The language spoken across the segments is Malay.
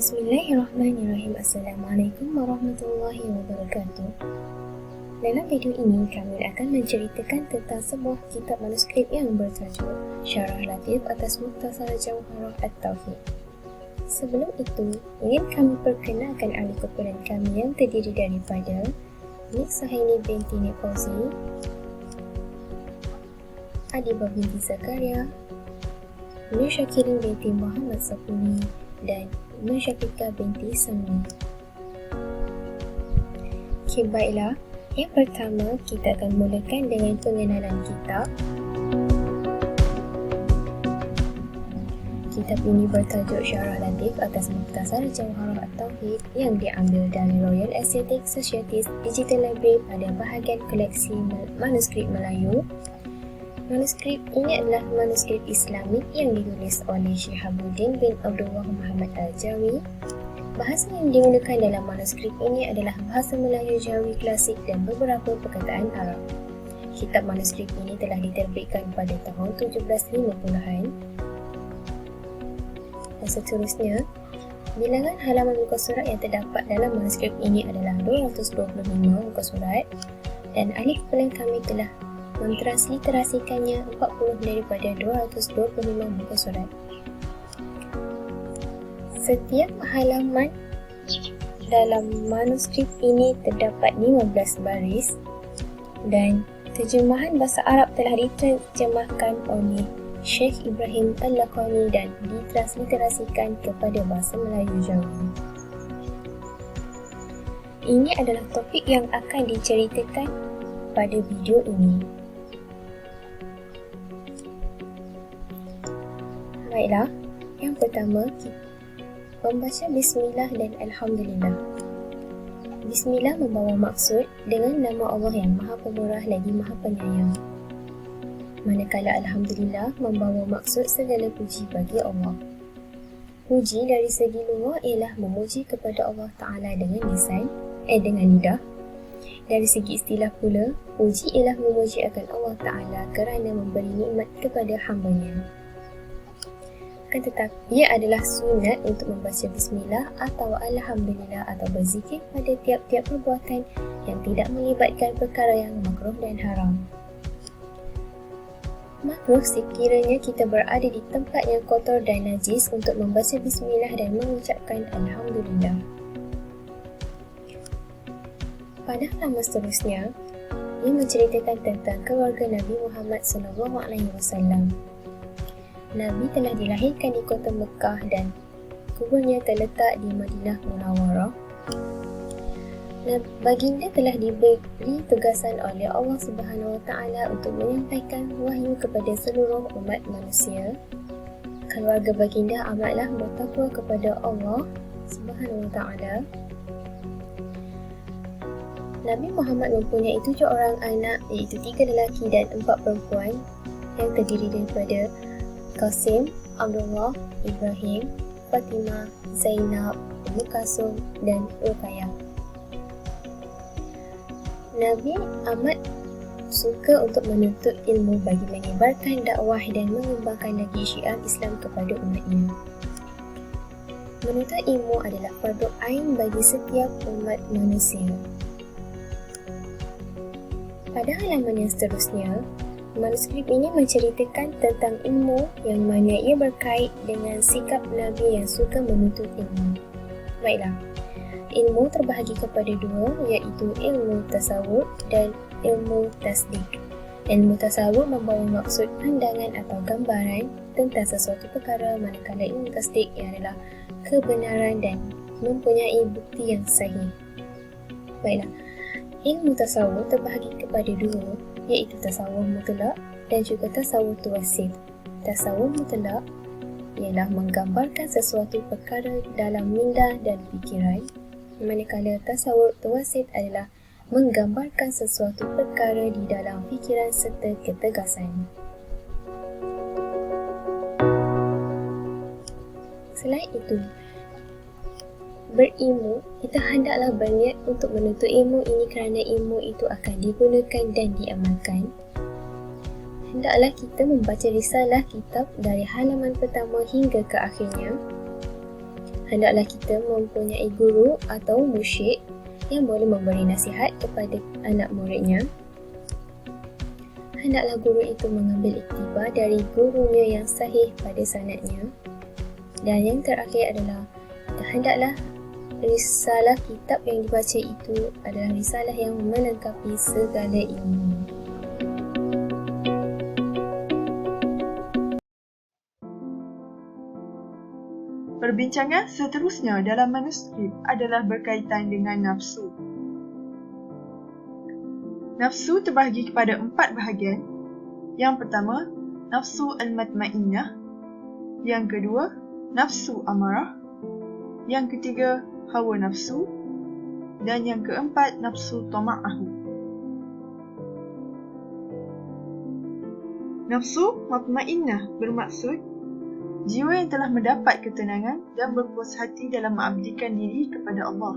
Bismillahirrahmanirrahim. Assalamualaikum warahmatullahi wabarakatuh. Dalam video ini, kami akan menceritakan tentang sebuah kitab manuskrip yang bertajuk Syarah Latif atas Mukhtasar Jawharah At-Tauhid. Sebelum itu, ingin kami perkenalkan ahli kumpulan kami yang terdiri daripada Nik Sahaini binti Nik Fauzi, Adibah binti Zakaria, Nur Syakirin binti Muhammad Sapuni, dan Nur Syafiqah binti Sami. Okay, baiklah. Yang pertama, kita akan mulakan dengan pengenalan kitab. Kitab ini bertajuk Syarah Latif atas Mukhtasar Jawharah At-Tauhid yang diambil dari Royal Asiatic Society's Digital Library pada bahagian koleksi manuskrip Melayu. Manuskrip ini adalah manuskrip Islamik yang ditulis oleh Syihabuddin bin Abdullah Muhammad Al-Jawi. Bahasa yang digunakan dalam manuskrip ini adalah bahasa Melayu Jawi klasik dan beberapa perkataan Arab. Kitab manuskrip ini telah diterbitkan pada tahun 1750-an. Dan seterusnya, bilangan halaman muka surat yang terdapat dalam manuskrip ini adalah 225 muka surat, dan ahli kumpulan kami telah mentransliterasikannya 40 daripada 225 muka surat. Setiap halaman dalam manuskrip ini terdapat 15 baris dan terjemahan bahasa Arab telah diterjemahkan oleh Syekh Ibrahim Al-Laqani dan ditransliterasikan kepada bahasa Melayu Jawi. Ini adalah topik yang akan diceritakan pada video ini. Baiklah, yang pertama, membaca Bismillah dan Alhamdulillah. Bismillah membawa maksud dengan nama Allah yang Maha Pemurah lagi Maha Penyayang. Manakala Alhamdulillah membawa maksud segala puji bagi Allah. Puji dari segi luar ialah memuji kepada Allah Ta'ala dengan lidah. Dari segi istilah pula, puji ialah memuji akan Allah Ta'ala kerana memberi nikmat kepada hamba-Nya. Tetapi ia adalah sunat untuk membaca Bismillah atau Alhamdulillah atau berzikir pada tiap-tiap perbuatan yang tidak melibatkan perkara yang makruh dan haram. Makruh sekiranya kita berada di tempat yang kotor dan najis untuk membaca Bismillah dan mengucapkan Alhamdulillah. Pada halaman seterusnya, ia menceritakan tentang keluarga Nabi Muhammad SAW. Nabi telah dilahirkan di kota Mekah dan kuburnya terletak di Madinah Munawwarah. Baginda telah diberi tugasan oleh Allah Subhanahu Wa Taala untuk menyampaikan wahyu kepada seluruh umat manusia. Keluarga baginda amatlah bertakwa kepada Allah Subhanahu Wa Taala. Nabi Muhammad mempunyai 7 orang anak, iaitu 3 lelaki dan 4 perempuan yang terdiri daripada Qasim, Abdullah, Ibrahim, Fatimah, Zainab, Ummu Kalsum dan Ruqayyah. Nabi amat suka untuk menuntut ilmu bagi menyebarkan dakwah dan mengembangkan lagi syiar Islam kepada umatnya. Menuntut ilmu adalah fardu ain bagi setiap umat manusia. Pada halaman yang seterusnya, manuskrip ini menceritakan tentang ilmu yang mana ia berkait dengan sikap Nabi yang suka menuntut ilmu. Baiklah, ilmu terbahagi kepada 2, iaitu ilmu tasawuf dan ilmu tasdik. Ilmu tasawuf membawa maksud pandangan atau gambaran tentang sesuatu perkara, manakala ilmu tasdik adalah kebenaran dan mempunyai bukti yang sahih. Baiklah, ilmu tasawuf terbahagi kepada 2, iaitu tasawuf mutlak dan juga tasawuf tuwasit. Tasawuf mutlak ialah menggambarkan sesuatu perkara dalam minda dan fikiran, manakala tasawuf tuwasit adalah menggambarkan sesuatu perkara di dalam fikiran serta ketegasan. Selain itu, berilmu, kita hendaklah berniat untuk menuntut ilmu ini kerana ilmu itu akan digunakan dan diamalkan. Hendaklah kita membaca risalah kitab dari halaman pertama hingga ke akhirnya. hendaklah kita mempunyai guru atau mursyid yang boleh memberi nasihat kepada anak muridnya. Hendaklah guru itu mengambil iktibar dari gurunya yang sahih pada sanadnya. Dan yang terakhir adalah hendaklah risalah kitab yang dibaca itu adalah risalah yang melengkapi segala ilmu. Perbincangan seterusnya dalam manuskrip adalah berkaitan dengan nafsu. Nafsu terbahagi kepada 4 bahagian. Yang pertama, nafsu al-matmainnah. Yang kedua, nafsu amarah. Yang ketiga, hawa nafsu. Dan yang keempat, nafsu tama'ahu. Nafsu matmainnah bermaksud jiwa yang telah mendapat ketenangan dan berpuas hati dalam mengabdikan diri kepada Allah.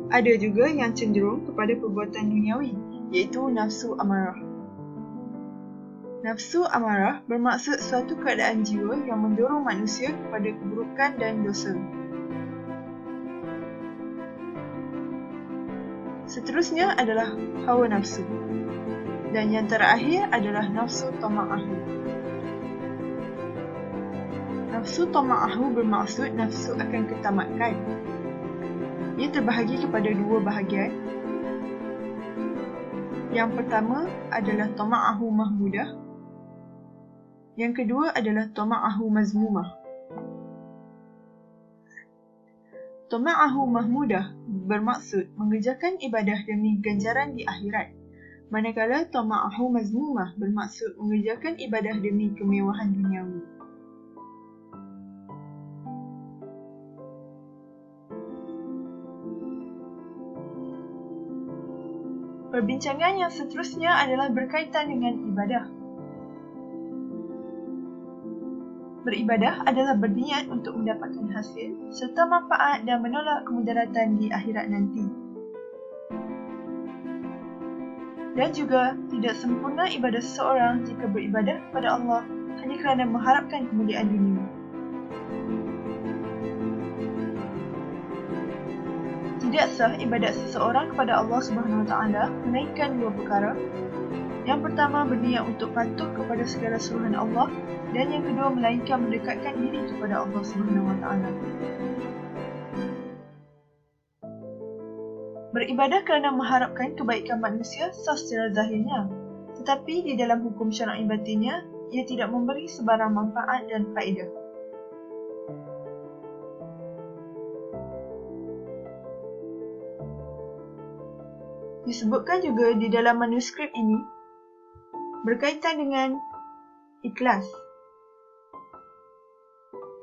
Ada juga yang cenderung kepada perbuatan duniawi, iaitu nafsu amarah. Nafsu amarah bermaksud suatu keadaan jiwa yang mendorong manusia kepada keburukan dan dosa. Seterusnya adalah hawa nafsu. Dan yang terakhir adalah nafsu tama'ahu. Nafsu tama'ahu bermaksud nafsu akan ketamakan. Ia terbahagi kepada 2 bahagian. Yang pertama adalah tama'ahu mahmudah. Yang kedua adalah tama'ahu mazmumah. Tama'ahu mahmudah bermaksud mengerjakan ibadah demi ganjaran di akhirat. Manakala tama'ahu mazmumah bermaksud mengerjakan ibadah demi kemewahan duniawi. Perbincangan yang seterusnya adalah berkaitan dengan ibadah. Beribadah adalah berniat untuk mendapatkan hasil serta manfaat dan menolak kemudaratan di akhirat nanti. Dan juga tidak sempurna ibadah seseorang jika beribadah kepada Allah hanya kerana mengharapkan kemuliaan dunia. Tidak sah ibadat seseorang kepada Allah Subhanahu Wa Taala melainkan 2 perkara. Yang pertama, berniat untuk patuh kepada segala suruhan Allah, dan yang kedua, melainkan mendekatkan diri kepada Allah Subhanahu Wa Taala. Beribadah kerana mengharapkan kebaikan manusia sah secara zahirnya, tetapi di dalam hukum syar'i batinnya, ia tidak memberi sebarang manfaat dan faedah. Disebutkan juga di dalam manuskrip ini berkaitan dengan ikhlas.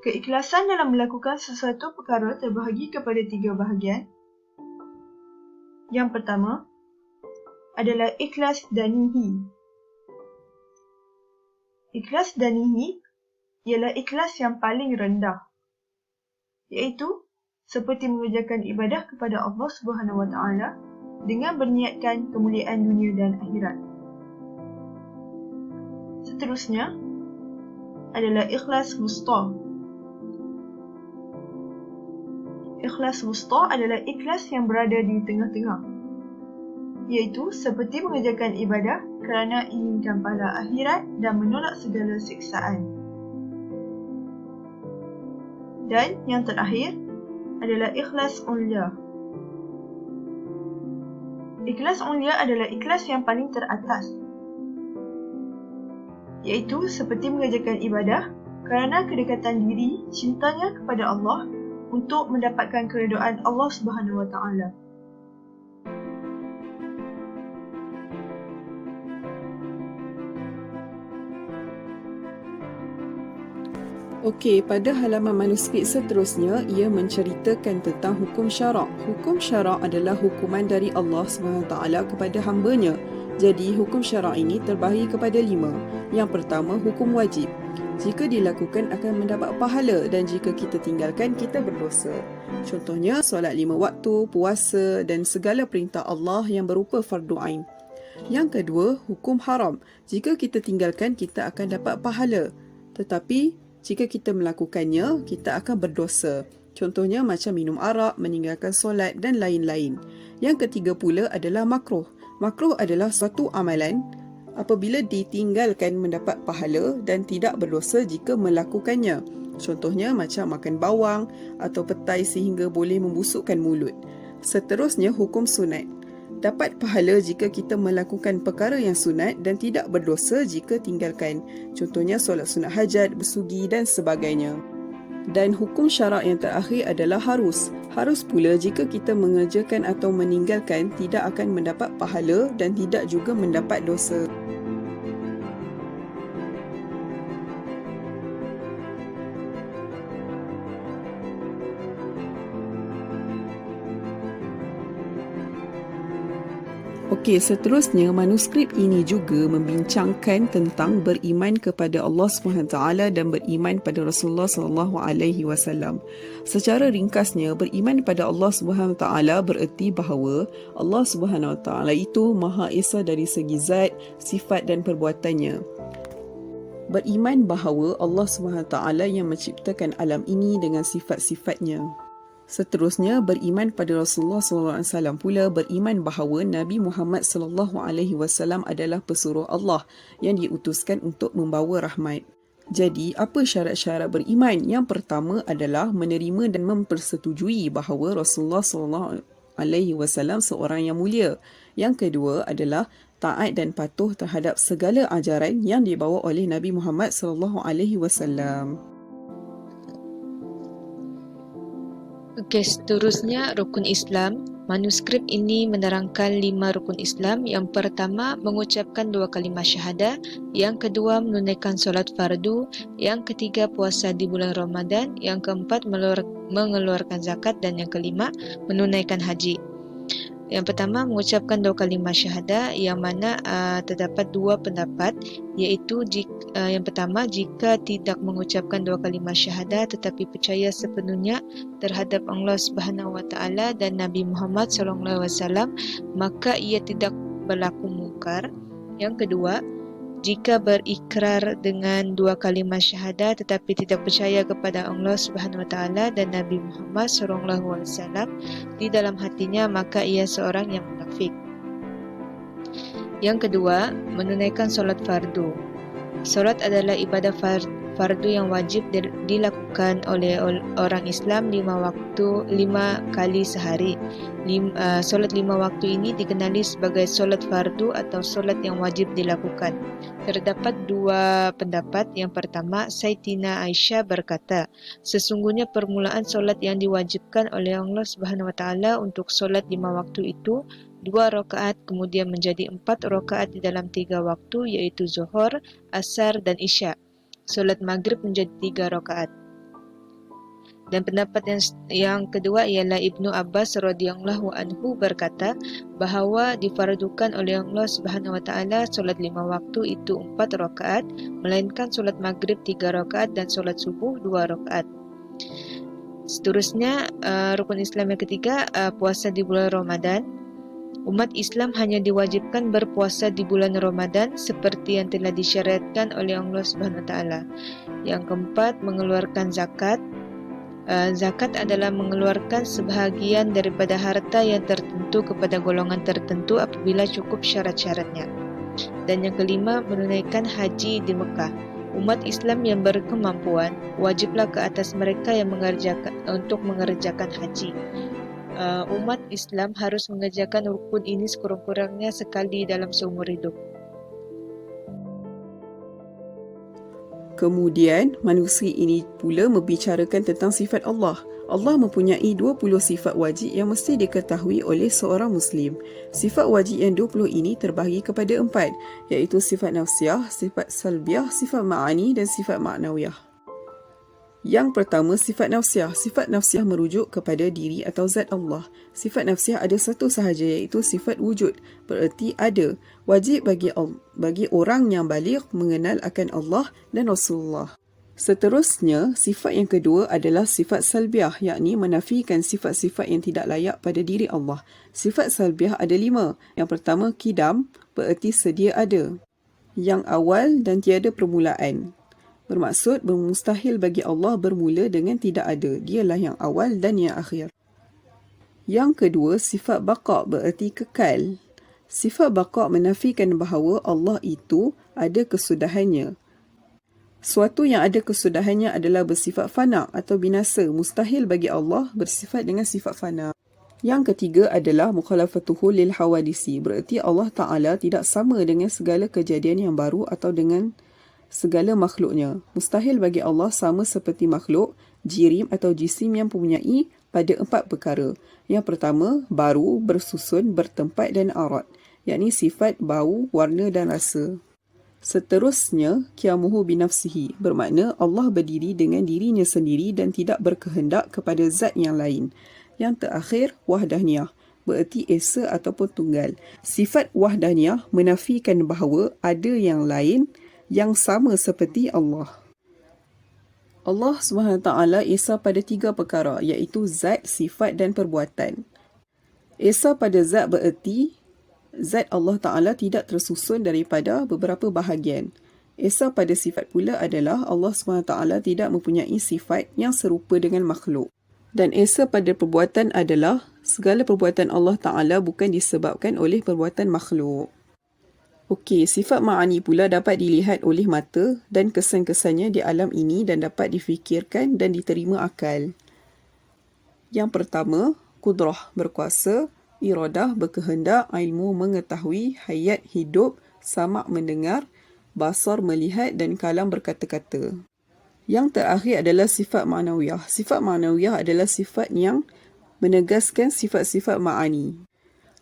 Keikhlasan dalam melakukan sesuatu perkara terbahagi kepada 3 bahagian. Yang pertama adalah ikhlas danihi. Ikhlas danihi ialah ikhlas yang paling rendah, iaitu seperti mengerjakan ibadah kepada Allah Subhanahu Wa Taala dengan berniatkan kemuliaan dunia dan akhirat. Seterusnya adalah ikhlas wusta. Ikhlas wusta adalah ikhlas yang berada di tengah-tengah, iaitu seperti mengerjakan ibadah kerana inginkan pahala akhirat dan menolak segala siksaan. Dan yang terakhir adalah ikhlas ulia. Ikhlas ulia adalah ikhlas yang paling teratas, iaitu seperti mengerjakan ibadah kerana kedekatan diri, cintanya kepada Allah untuk mendapatkan keredaan Allah Subhanahu Wa Taala. Okey, pada halaman manuskrip seterusnya, ia menceritakan tentang hukum syarak. Hukum syarak adalah hukuman dari Allah SWT kepada hamba-Nya. Jadi, hukum syarak ini terbahagi kepada 5. Yang pertama, hukum wajib. Jika dilakukan akan mendapat pahala dan jika kita tinggalkan, kita berdosa. Contohnya, solat 5 waktu, puasa dan segala perintah Allah yang berupa fardu ain. Yang kedua, hukum haram. Jika kita tinggalkan, kita akan dapat pahala. Tetapi Jika kita melakukannya, kita akan berdosa. Contohnya macam minum arak, meninggalkan solat dan lain-lain. Yang ketiga pula adalah makruh. Makruh adalah suatu amalan apabila ditinggalkan mendapat pahala dan tidak berdosa jika melakukannya. Contohnya macam makan bawang atau petai sehingga boleh membusukkan mulut. Seterusnya hukum sunat. Dapat pahala jika kita melakukan perkara yang sunat dan tidak berdosa jika tinggalkan. Contohnya solat sunat hajat, bersugi dan sebagainya. Dan hukum syarak yang terakhir adalah harus. Harus pula jika kita mengerjakan atau meninggalkan tidak akan mendapat pahala dan tidak juga mendapat dosa. Okey, seterusnya manuskrip ini juga membincangkan tentang beriman kepada Allah SWT dan beriman pada Rasulullah SAW. Secara ringkasnya, beriman pada Allah SWT bererti bahawa Allah SWT itu Maha Esa dari segi zat, sifat dan perbuatannya. Beriman bahawa Allah SWT yang menciptakan alam ini dengan sifat-sifatnya. Seterusnya, beriman pada Rasulullah SAW pula beriman bahawa Nabi Muhammad SAW adalah pesuruh Allah yang diutuskan untuk membawa rahmat. Jadi, apa syarat-syarat beriman? Yang pertama adalah menerima dan mempersetujui bahawa Rasulullah SAW seorang yang mulia. Yang kedua adalah taat dan patuh terhadap segala ajaran yang dibawa oleh Nabi Muhammad SAW. Okey, seterusnya rukun Islam. Manuskrip ini menerangkan 5 rukun Islam. Yang pertama, mengucapkan 2 kalimah syahadah. Yang kedua, menunaikan solat fardu. Yang ketiga, puasa di bulan Ramadan. Yang keempat, mengeluarkan zakat. Dan yang kelima, menunaikan haji. Yang pertama, mengucapkan 2 kalimah syahadah, yang mana terdapat 2 pendapat, iaitu yang pertama, jika tidak mengucapkan 2 kalimah syahadah tetapi percaya sepenuhnya terhadap Allah Subhanahu Wa Taala dan Nabi Muhammad SAW, maka ia tidak berlaku mungkar. Yang kedua, jika berikrar dengan 2 kalimah syahadah tetapi tidak percaya kepada Allah Subhanahu Wa Taala dan Nabi Muhammad SAW di dalam hatinya, maka ia seorang yang munafik. Yang kedua, menunaikan solat fardu. Solat adalah ibadah fardu yang wajib dilakukan oleh orang Islam 5 kali sehari. Solat 5 waktu ini dikenali sebagai solat fardu atau solat yang wajib dilakukan. Terdapat 2 pendapat. Yang pertama, Sayyidatina Aisyah berkata, sesungguhnya permulaan solat yang diwajibkan oleh Allah Subhanahu Wa Taala untuk solat 5 waktu itu 2 rakaat, kemudian menjadi 4 rakaat di dalam 3 waktu, iaitu Zuhur, Asar dan Isya. Solat Maghrib menjadi 3 rakaat. Dan pendapat yang kedua ialah Ibnu Abbas radhiyallahu anhu berkata bahawa difardukan oleh Allah Subhanahu Wa Taala solat 5 waktu itu 4 rakaat, melainkan solat Maghrib 3 rakaat dan solat subuh 2 rakaat. Seterusnya, rukun Islam yang ketiga, puasa di bulan Ramadan. Umat Islam hanya diwajibkan berpuasa di bulan Ramadan seperti yang telah disyariatkan oleh Allah Subhanahu Wa Taala. Yang keempat, mengeluarkan zakat. Zakat adalah mengeluarkan sebahagian daripada harta yang tertentu kepada golongan tertentu apabila cukup syarat-syaratnya. Dan yang kelima, menunaikan haji di Mekah. Umat Islam yang berkemampuan wajiblah ke atas mereka yang mengerjakan haji. Umat Islam harus mengerjakan rukun ini sekurang-kurangnya sekali dalam seumur hidup. Kemudian, manuskrip ini pula membicarakan tentang sifat Allah. Allah mempunyai 20 sifat wajib yang mesti diketahui oleh seorang Muslim. Sifat wajib yang 20 ini terbahagi kepada 4, iaitu sifat nafsiyah, sifat salbiyah, sifat ma'ani dan sifat ma'nawiyah. Yang pertama, sifat nafsiyah. Sifat nafsiyah merujuk kepada diri atau zat Allah. Sifat nafsiyah ada satu sahaja, iaitu sifat wujud, bererti ada. Wajib bagi orang yang baligh mengenal akan Allah dan Rasulullah. Seterusnya, sifat yang kedua adalah sifat salbiyah, yakni menafikan sifat-sifat yang tidak layak pada diri Allah. Sifat salbiyah ada 5. Yang pertama, qidam, bererti sedia ada. Yang awal dan tiada permulaan, Bermaksud bermustahil bagi Allah bermula dengan tidak ada. Dialah yang awal dan yang akhir. Yang kedua, sifat baqa' bererti kekal. Sifat baqa' menafikan bahawa Allah itu ada kesudahannya. Suatu yang ada kesudahannya adalah bersifat fana atau binasa. Mustahil bagi Allah bersifat dengan sifat fana. Yang ketiga adalah mukhalafatuhu lil hawadisi. Bererti Allah Ta'ala tidak sama dengan segala kejadian yang baru atau dengan segala makhluknya. Mustahil bagi Allah sama seperti makhluk, jirim atau jisim yang mempunyai pada 4 perkara. Yang pertama, baru, bersusun, bertempat dan arat, yakni sifat, bau, warna dan rasa. Seterusnya, qiyamuhu binafsihi, bermakna Allah berdiri dengan dirinya sendiri dan tidak berkehendak kepada zat yang lain. Yang terakhir, wahdaniyah, bererti esa ataupun tunggal. Sifat wahdaniyah menafikan bahawa ada yang lain yang sama seperti Allah. Allah SWT esa pada 3 perkara, iaitu zat, sifat dan perbuatan. Esa pada zat bererti zat Allah Ta'ala tidak tersusun daripada beberapa bahagian. Esa pada sifat pula adalah Allah SWT tidak mempunyai sifat yang serupa dengan makhluk. Dan esa pada perbuatan adalah segala perbuatan Allah Ta'ala bukan disebabkan oleh perbuatan makhluk. Okey, sifat ma'ani pula dapat dilihat oleh mata dan kesan-kesannya di alam ini dan dapat difikirkan dan diterima akal. Yang pertama, kudrah, berkuasa, iradah, berkehendak, ilmu, mengetahui, hayat, hidup, samak, mendengar, basar, melihat dan kalam, berkata-kata. Yang terakhir adalah sifat ma'nawiyah. Sifat ma'nawiyah adalah sifat yang menegaskan sifat-sifat ma'ani.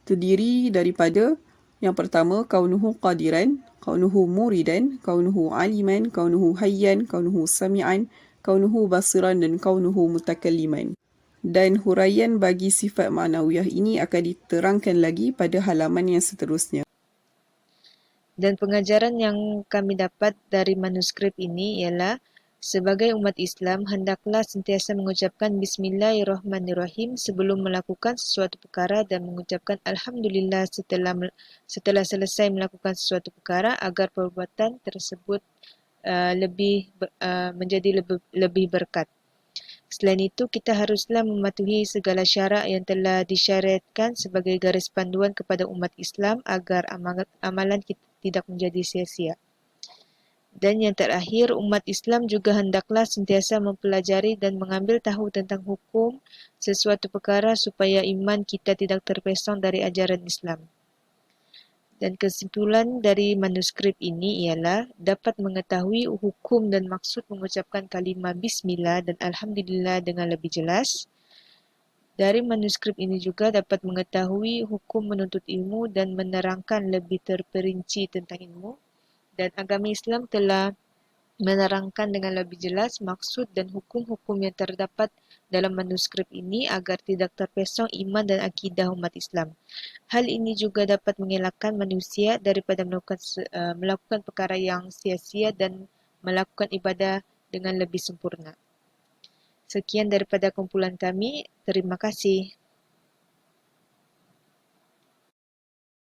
Terdiri daripada yang pertama, kaunuhu qadiran, kaunuhu muridan, kaunuhu aliman, kaunuhu hayyan, kaunuhu sami'an, kaunuhu basiran dan kaunuhu mutakalliman. Dan huraian bagi sifat ma'nawiyah ini akan diterangkan lagi pada halaman yang seterusnya. Dan pengajaran yang kami dapat dari manuskrip ini ialah sebagai umat Islam hendaklah sentiasa mengucapkan Bismillahirrahmanirrahim sebelum melakukan sesuatu perkara dan mengucapkan Alhamdulillah setelah selesai melakukan sesuatu perkara agar perbuatan tersebut menjadi lebih berkat. Selain itu, kita haruslah mematuhi segala syarak yang telah disyariatkan sebagai garis panduan kepada umat Islam agar amalan kita tidak menjadi sia-sia. Dan yang terakhir, umat Islam juga hendaklah sentiasa mempelajari dan mengambil tahu tentang hukum sesuatu perkara supaya iman kita tidak terpesong dari ajaran Islam. Dan kesimpulan dari manuskrip ini ialah dapat mengetahui hukum dan maksud mengucapkan kalimah Bismillah dan Alhamdulillah dengan lebih jelas. Dari manuskrip ini juga dapat mengetahui hukum menuntut ilmu dan menerangkan lebih terperinci tentang ilmu. Dan agama Islam telah menerangkan dengan lebih jelas maksud dan hukum-hukum yang terdapat dalam manuskrip ini agar tidak terpesong iman dan akidah umat Islam. Hal ini juga dapat mengelakkan manusia daripada melakukan perkara yang sia-sia dan melakukan ibadah dengan lebih sempurna. Sekian daripada kumpulan kami. Terima kasih.